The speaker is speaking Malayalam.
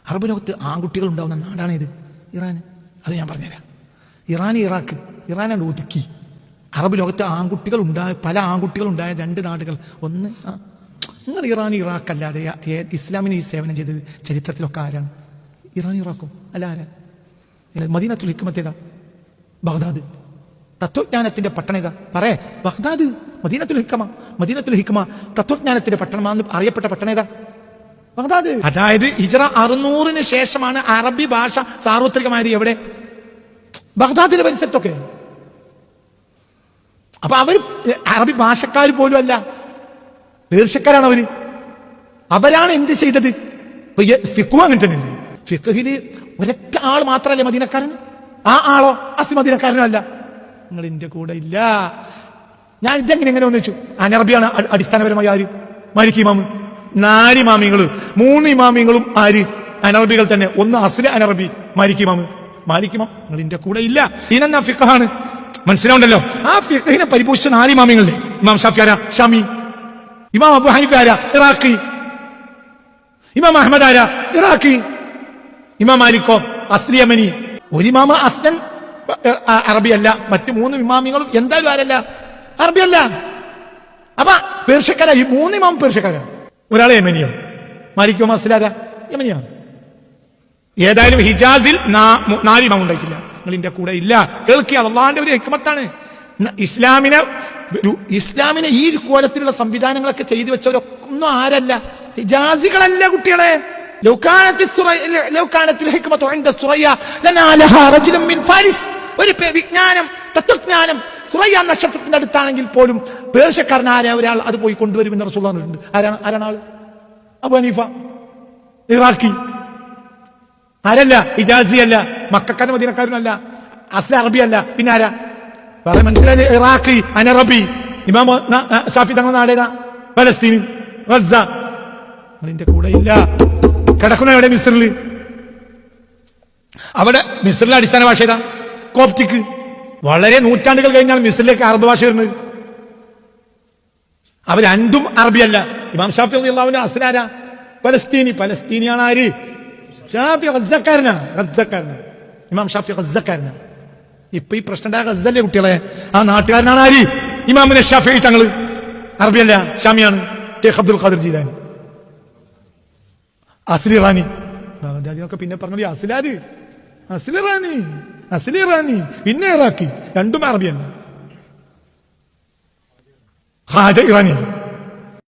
അറബ് ലോകത്ത് ആൺകുട്ടികൾ ഉണ്ടാവുന്ന നാടാണിത് ഇറാൻ. അത് ഞാൻ പറഞ്ഞുതരാം. ഇറാൻ ഇറാഖ്, ഇറാനാണ് ഒതുക്കി. അറബ് ലോകത്ത് ആൺകുട്ടികൾ പല ആൺകുട്ടികൾ ഉണ്ടായ രണ്ട് നാടുകൾ. ഒന്ന് നിങ്ങൾ ഇറാൻ ഇറാഖ് അല്ലാതെ ഇസ്ലാമിന് ഈ സേവനം ചെയ്തത് ചരിത്രത്തിലൊക്കെ ആരാണ്? ഇറാൻ ഇറാഖും അല്ല ആരാ? മദീനത്തുൽ ഹിക്മത്ത് ഏതാ? ബഗ്ദാദ്. തത്വജ്ഞാനത്തിന്റെ പട്ടണം ഏതാ? പറയേ. ബഗ്ദാദ്. മദീനത്തുൽ ഹിക്മ തത്വജ്ഞാനത്തിന്റെ പട്ടണമാണെന്ന് അറിയപ്പെട്ട പട്ടണം ഏതാ? ബഗ്ദാദ്. അതായത് ഹിജ്റ 600 ശേഷമാണ് അറബി ഭാഷ സാർവത്രികമായത്. എവിടെ? ബഗ്ദാദിലെ പരിസരത്തൊക്കെ. അപ്പൊ അവർ അറബി ഭാഷക്കാർ പോലും അല്ല, പേർഷ്യക്കാരാണ് അവര്. അവരാണ് എന്ത് ചെയ്തത്? ഫിഖും അങ്ങനെ തന്നെയല്ലേ? ഫിഖില് ഒരൊറ്റ ആൾ മാത്രമല്ലേ മദീനക്കാരൻ? ആ ആളോ മദീനക്കാരനോ അല്ല. നിങ്ങൾ എന്റെ കൂടെ ഇല്ല. ഞാൻ ഇതെങ്ങനെ ഒന്നിച്ചു. അനറബിയാണ് അടിസ്ഥാനപരമായി ആര്? മാലിക് ഇമാം. 4 ഇമാമിങ്ങള്, 3 ഇമാമിങ്ങളും ആര്? അനറബികൾ തന്നെ. ഒന്ന് അസ്ല അനറബി, മാലിക് ഇമാം. നിങ്ങൾ എന്റെ കൂടെ ഇല്ല. ഇനെന്നാ ഫിഖാണ്, മനസ്സിലാവുണ്ടല്ലോ. ആ ഫിഖിനെ പരിപോഷിച്ച 4 ഇമാമിങ്ങളിലെ ഇമാം ഷാഫി ആരാ? ഷാമി. ഇമാം അബു ഹനീഫ ആരാ? ഇറാഖി. ഇമാം അഹ്മദ് ആരാ? ഇറാഖി. ഇമാം മാലിക്കോ? അസ്ലി യമനി. ഒരു ഇമാമ അസ്ലൻ അറബിയല്ല, മറ്റു 3 ഇമാമിങ്ങളും എന്തായാലും ആരല്ല? അറബിയല്ല. അപ്പൊ പേർഷ്യക്കാരാ ഈ 3 ഇമാം. പേർഷ്യക്കാരാ. ഒരാളെ യമനിയോ? മാലിക്കോ അസ്ലാരാ? യമനിയാണ്. ഏതായാലും ഹിജാസിൽ 4 ഇമാം ഉണ്ടായിട്ടില്ല. നിങ്ങൾ എന്റെ കൂടെ ഇല്ല. കേൾക്കുക, അള്ളാന്റെ ഒരു ഹിക്മത്താണ്. ഇസ്ലാമിനെ ഈ കോലത്തിലുള്ള സംവിധാനങ്ങളൊക്കെ ചെയ്തു വെച്ചവരൊന്നും ആരല്ല? ഹിജാസികളല്ല കുട്ടികളെ. ഒരു വിജ്ഞാനം, തത്വജ്ഞാനം സുറയ്യ നക്ഷത്രത്തിന്റെ അടുത്താണെങ്കിൽ പോലും പേർഷ്യക്കാരനായ ഒരാൾ അത് പോയി കൊണ്ടുവരുമെന്ന് റസൂലുള്ളാഹി പറഞ്ഞിട്ടുണ്ട്. ആരാണ് ആള്? അബൂ ഹനീഫ. ഇറാഖി. ആരല്ല? ഹിജാസി അല്ല, മക്കക്കാരനും മദീനക്കാരനും അല്ല, അസ്ല അറബി അല്ല. പിന്നെ ആരാ? വേറെ മനസ്സിലായി. ഇറാഖി, അനറബി. ഇമാം ഷാഫി തങ്ങളുടെ നാടേതാ? Palestine, Gaza. അതിന്റെ കൂടെ ഇല്ല. കിടക്കുന്ന എവിടെ? മിസ്രിൽ. അവിടെ മിസ്രിലെ അടിസ്ഥാന ഭാഷ ഏതാ? കോപ്റ്റിക്. വളരെ നൂറ്റാണ്ടുകൾ കഴിഞ്ഞാൽ മിസ്രിലേക്ക് അറബ് ഭാഷ വരുന്നത്. അവർ രണ്ടും അറബിയല്ല. ഇമാം ഷാഫി റളിയല്ലാഹു അസ്ലാരാ? പലസ്തീനിയാണ്. ആര്? ഷാഫി ഗസ്സക്കാരനാ. ഇമാം ഷാഫി ഗസ്സക്കാരനാ. ഇപ്പൊ ഈ പ്രശ്നം ഉണ്ടായ ഗസ്സല്ലേ കുട്ടികളെ? ആ നാട്ടുകാരനാണ് ആര്? ഇമാമിനെ ഷാഫി തങ്ങള്. അറബിയല്ല, ഷാമിയാണ്. ഷേഖ് അബ്ദുൽ ഖാദിർ ജീലാനി. അസ്ലി റാണി. ഒക്കെ പിന്നെ പറഞ്ഞു. അസ്ലി റാണി പിന്നെ ഇറാഖി. രണ്ടും അറബിയല്ല. ഖാജ ഇറാനി.